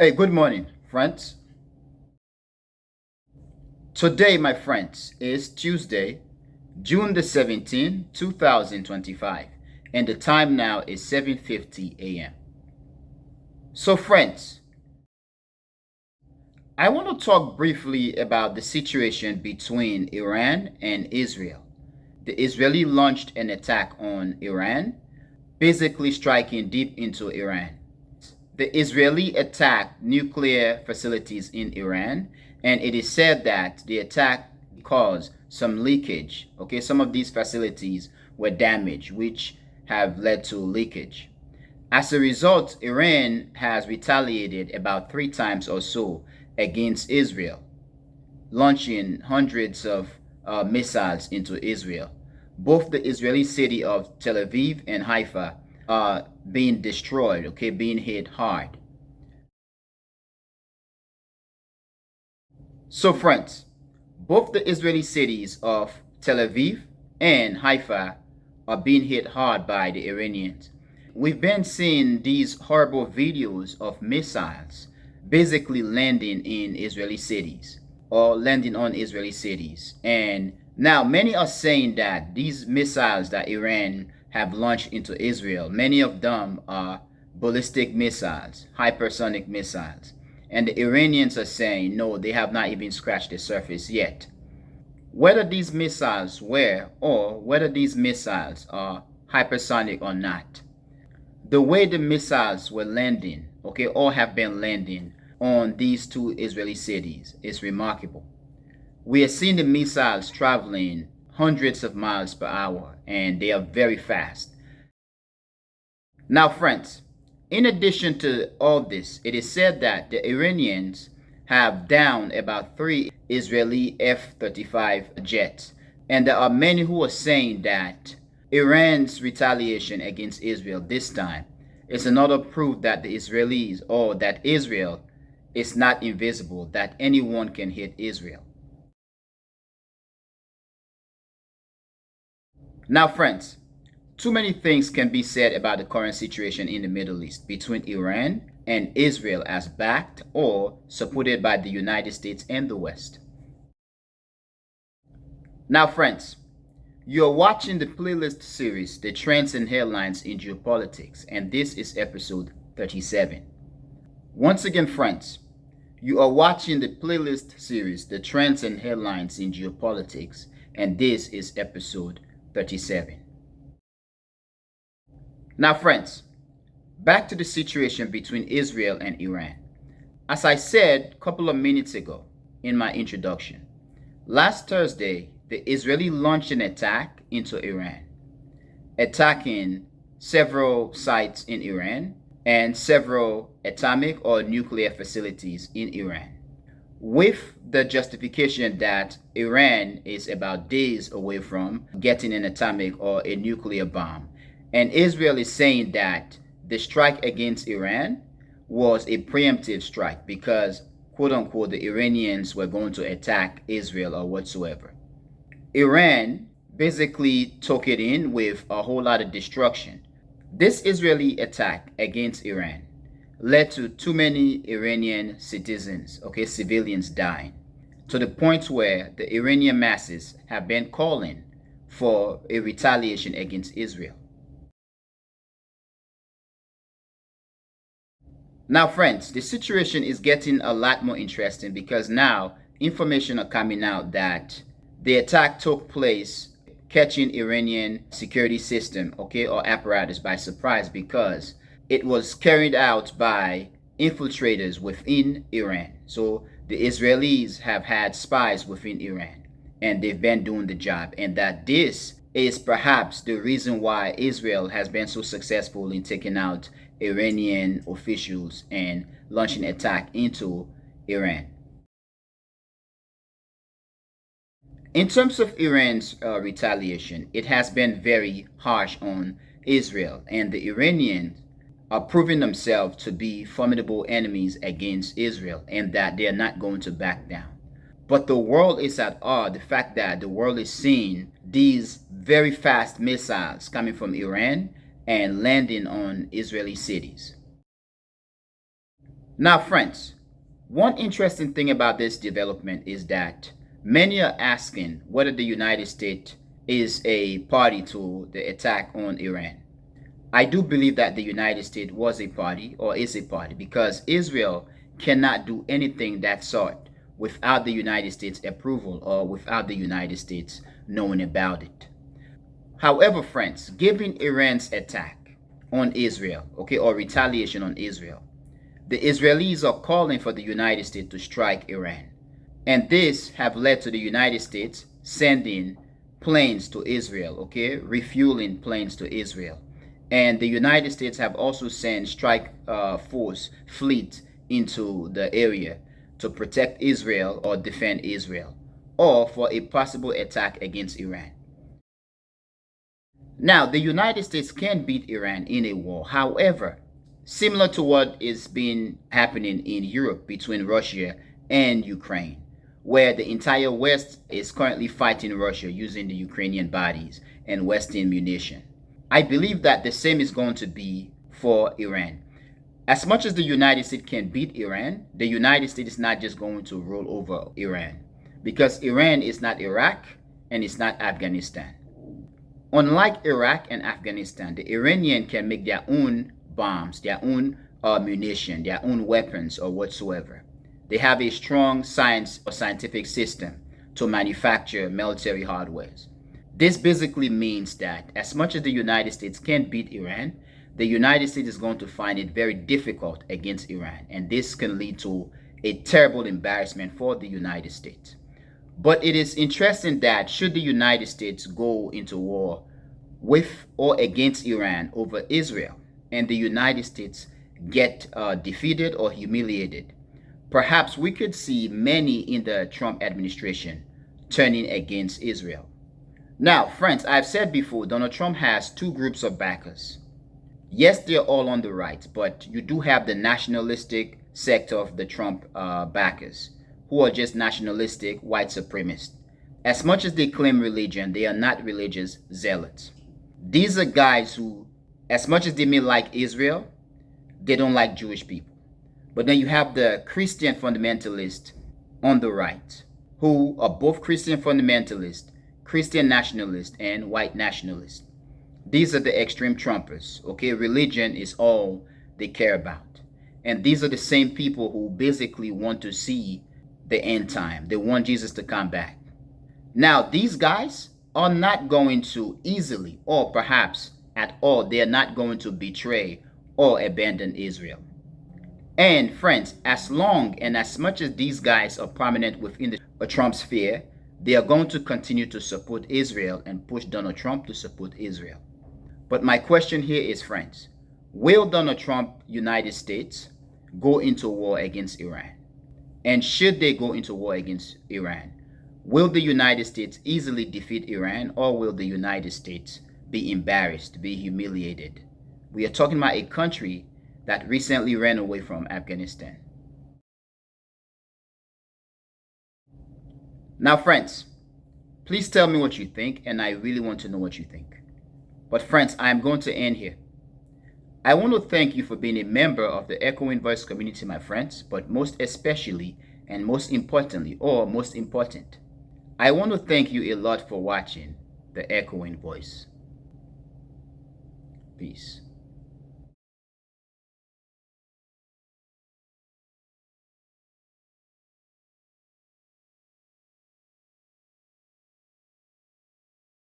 Hey, good morning, friends. Today, my friends, is Tuesday, June the 17th, 2025, and the time now is 7:50 a.m. So, friends, I want to talk briefly about the situation between Iran and Israel. The Israeli launched an attack on Iran, basically striking deep into Iran. The Israeli attacked nuclear facilities in Iran, and it is said that the attack caused some leakage. Okay, some of these facilities were damaged, which have led to leakage. As a result, Iran has retaliated about 3 times or so against Israel, launching hundreds of missiles into Israel. Both the Israeli city of Tel Aviv and Haifa are being destroyed, okay, being hit hard. So, friends, both the Israeli cities of Tel Aviv and Haifa are being hit hard by the Iranians. We've been seeing these horrible videos of missiles basically landing in Israeli cities or landing on Israeli cities. And now many are saying that these missiles that Iran have launched into Israel, many of them are ballistic missiles, hypersonic missiles. And the Iranians are saying, no, they have not even scratched the surface yet. Whether these missiles were or whether these missiles are hypersonic or not, the way the missiles were landing, okay, or have been landing on these two Israeli cities is remarkable. We are seeing the missiles traveling hundreds of miles per hour, and they are very fast. Now, friends, in addition to all this, it is said that the Iranians have downed about 3 Israeli F-35 jets. And there are many who are saying that Iran's retaliation against Israel this time is another proof that the Israelis or that Israel is not invisible, that anyone can hit Israel. Now, friends, too many things can be said about the current situation in the Middle East between Iran and Israel as backed or supported by the United States and the West. Now, friends, you're watching the playlist series, The Trends and Headlines in Geopolitics, and this is episode 37. Once again, friends, you are watching the playlist series, The Trends and Headlines in Geopolitics, and this is episode 37. Now, friends, back to the situation between Israel and Iran. As I said a couple of minutes ago in my introduction, last Thursday, the Israeli launched an attack into Iran, attacking several sites in Iran and several atomic or nuclear facilities in Iran, with the justification that Iran is about days away from getting an atomic or a nuclear bomb. And Israel is saying that the strike against Iran was a preemptive strike because, quote unquote, the Iranians were going to attack Israel or whatsoever. Iran basically took it in with a whole lot of destruction. This Israeli attack against Iran led to too many Iranian citizens, okay, civilians dying, to the point where the Iranian masses have been calling for a retaliation against Israel. Now, friends, the situation is getting a lot more interesting because now information are coming out that the attack took place catching Iranian security system, okay, or apparatus by surprise because it was carried out by infiltrators within Iran. So the Israelis have had spies within Iran and they've been doing the job, and that this is perhaps the reason why Israel has been so successful in taking out Iranian officials and launching an attack into Iran. In terms of Iran's retaliation, it has been very harsh on Israel, and the Iranians are proving themselves to be formidable enemies against Israel and that they are not going to back down. But the world is at awe, the fact that the world is seeing these very fast missiles coming from Iran and landing on Israeli cities. Now, friends, one interesting thing about this development is that many are asking whether the United States is a party to the attack on Iran. I do believe that the United States was a party or is a party because Israel cannot do anything that sort without the United States approval or without the United States knowing about it. However, friends, given Iran's attack on Israel, okay, or retaliation on Israel, the Israelis are calling for the United States to strike Iran. And this have led to the United States sending planes to Israel, okay, refueling planes to Israel. And the United States have also sent strike force fleet into the area to protect Israel or defend Israel or for a possible attack against Iran. Now, the United States can beat Iran in a war. However, similar to what is been happening in Europe between Russia and Ukraine, where the entire West is currently fighting Russia using the Ukrainian bodies and Western munition. I believe that the same is going to be for Iran. As much as the United States can beat Iran, the United States is not just going to roll over Iran because Iran is not Iraq and it's not Afghanistan. Unlike Iraq and Afghanistan, the Iranian can make their own bombs, their own munition, their own weapons or whatsoever. They have a strong science or scientific system to manufacture military hardware. This basically means that as much as the United States can beat Iran, the United States is going to find it very difficult against Iran. And this can lead to a terrible embarrassment for the United States. But it is interesting that should the United States go into war with or against Iran over Israel and the United States get defeated or humiliated, perhaps we could see many in the Trump administration turning against Israel. Now, friends, I've said before, Donald Trump has two groups of backers. Yes, they're all on the right, but you do have the nationalistic sector of the Trump backers who are just nationalistic white supremacists. As much as they claim religion, they are not religious zealots. These are guys who, as much as they may like Israel, they don't like Jewish people. But then you have the Christian fundamentalists on the right, who are both Christian fundamentalists, Christian nationalists, and white nationalists. These are the extreme Trumpers, okay? Religion is all they care about. And these are the same people who basically want to see the end time. They want Jesus to come back. Now, these guys are not going to easily, or perhaps at all, they are not going to betray or abandon Israel. And friends, as long and as much as these guys are prominent within the Trump sphere, they are going to continue to support Israel and push Donald Trump to support Israel. But my question here is, friends, will Donald Trump, United States, go into war against Iran? And should they go into war against Iran, will the United States easily defeat Iran, or will the United States be embarrassed, be humiliated? We are talking about a country that recently ran away from Afghanistan. Now, friends, please tell me what you think, and I really want to know what you think. But friends, I'm going to end here. I want to thank you for being a member of the Echoing Voice community, my friends, but most especially and most importantly, or most important, I want to thank you a lot for watching the Echoing Voice. Peace.